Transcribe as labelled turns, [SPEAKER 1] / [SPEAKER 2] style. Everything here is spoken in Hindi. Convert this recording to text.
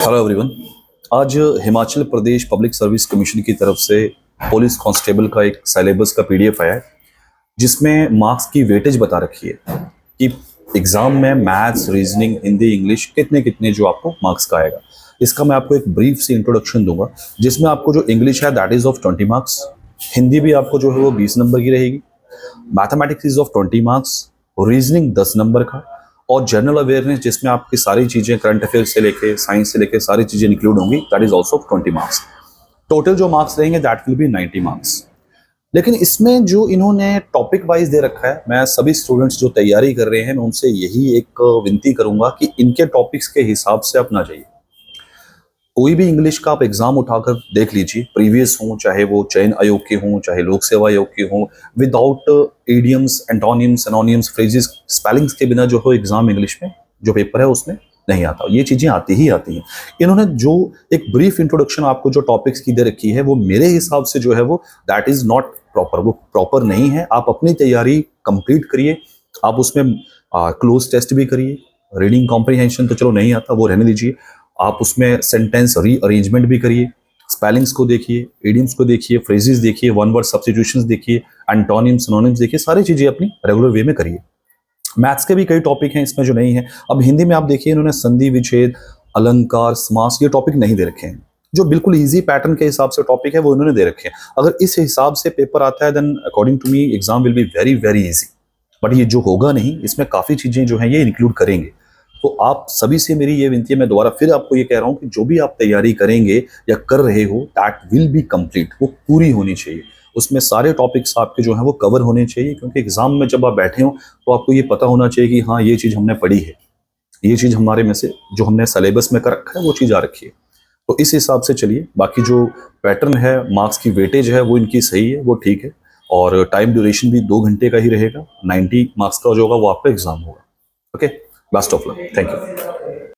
[SPEAKER 1] Hello everyone. आज Himachal Pradesh public service commission की तरफ से पुलिस कांस्टेबल का एक सिलेबस का पीडीएफ आया है जिसमें मार्क्स की वेटेज बता रखी है कि एग्जाम में मैथ्स, रीजनिंग, हिंदी, इंग्लिश कितने कितने जो आपको मार्क्स का आएगा। इसका मैं आपको एक ब्रीफ सी इंट्रोडक्शन दूंगा जिसमें आपको जो इंग्लिश है that is of 20 marks, Hindi भी आपको जो है वो 20 नंबर की रहेगी, mathematics is of 20 marks, reasoning 10 number का, और जनरल अवेयरनेस जिसमें आपकी सारी चीजें करंट अफेयर से लेके साइंस से लेके सारी चीजें इंक्लूड होंगी, that is also 20 marks. Total जो मार्क्स रहेंगे दैट विल बी 90 मार्क्स। लेकिन इसमें जो इन्होंने टॉपिक वाइज दे रखा है, मैं सभी स्टूडेंट्स जो तैयारी कर रहे हैं मैं उनसे यही एक विनती करूंगा कि इनके टॉपिक्स के हिसाब से अपना जाइए। कोई भी इंग्लिश का आप एग्जाम उठाकर देख लीजिए, प्रीवियस हो, चाहे वो चयन आयोग के हों, चाहे लोक सेवा आयोग के हों, without idioms, antonyms, anonyms, phrases, spellings के बिना जो है एग्जाम इंग्लिश में जो पेपर है उसमें नहीं आता। ये चीजें आती ही आती हैं। इन्होंने जो एक ब्रीफ इंट्रोडक्शन आपको जो टॉपिक्स की दे रखी है वो मेरे हिसाब से जो है वो दैट इज नॉट प्रॉपर, वो प्रॉपर नहीं है। आप अपनी तैयारी कंप्लीट करिए, आप उसमें क्लोज टेस्ट भी करिए। रीडिंग कॉम्प्रिहेंशन तो चलो नहीं आता, वो रहने दीजिए। आप उसमें सेंटेंस रीअरेंजमेंट भी करिए, स्पेलिंग्स को देखिए, एडियम्स को देखिए, फ्रेजेस देखिए, वन वर्ड सब्स्टिट्यूशंस देखिए, एंटोनिम्स, सिनोनिम्स देखिए, सारी चीजें अपनी रेगुलर वे में करिए। मैथ्स के भी कई टॉपिक हैं इसमें जो नहीं है। अब हिंदी में आप देखिए इन्होंने संधि, विच्छेद, अलंकार, समास ये टॉपिक नहीं दे रखे हैं। जो बिल्कुल इजी पैटर्न के हिसाब से टॉपिक है वो इन्होंने दे रखे हैं। अगर इस हिसाब से पेपर आता है then according to me exam will be very very easy. But ये जो होगा नहीं, इसमें काफी चीजें जो हैं ये इंक्लूड करेंगे। तो आप सभी से मेरी ये विनती है, मैं दोबारा फिर आपको ये कह रहा हूं कि जो भी आप तैयारी करेंगे या कर रहे हो दैट विल बी कंप्लीट, वो पूरी होनी चाहिए। उसमें सारे टॉपिक्स आपके जो हैं वो कवर होने चाहिए, क्योंकि एग्जाम में जब आप बैठे हो तो आपको ये पता होना चाहिए कि हाँ ये चीज़ हमने पढ़ी है, ये चीज़ हमारे में से जो हमने सिलेबस में कर रखा है वो चीज़ आ रखी है। तो इस हिसाब से चलिए। बाकी जो पैटर्न है, मार्क्स की वेटेज है वो इनकी सही है, वो ठीक है। और टाइम ड्यूरेशन भी 2 घंटे का ही रहेगा। 90 मार्क्स का जो होगा वो आपका एग्जाम होगा। Okay, best of luck, thank you.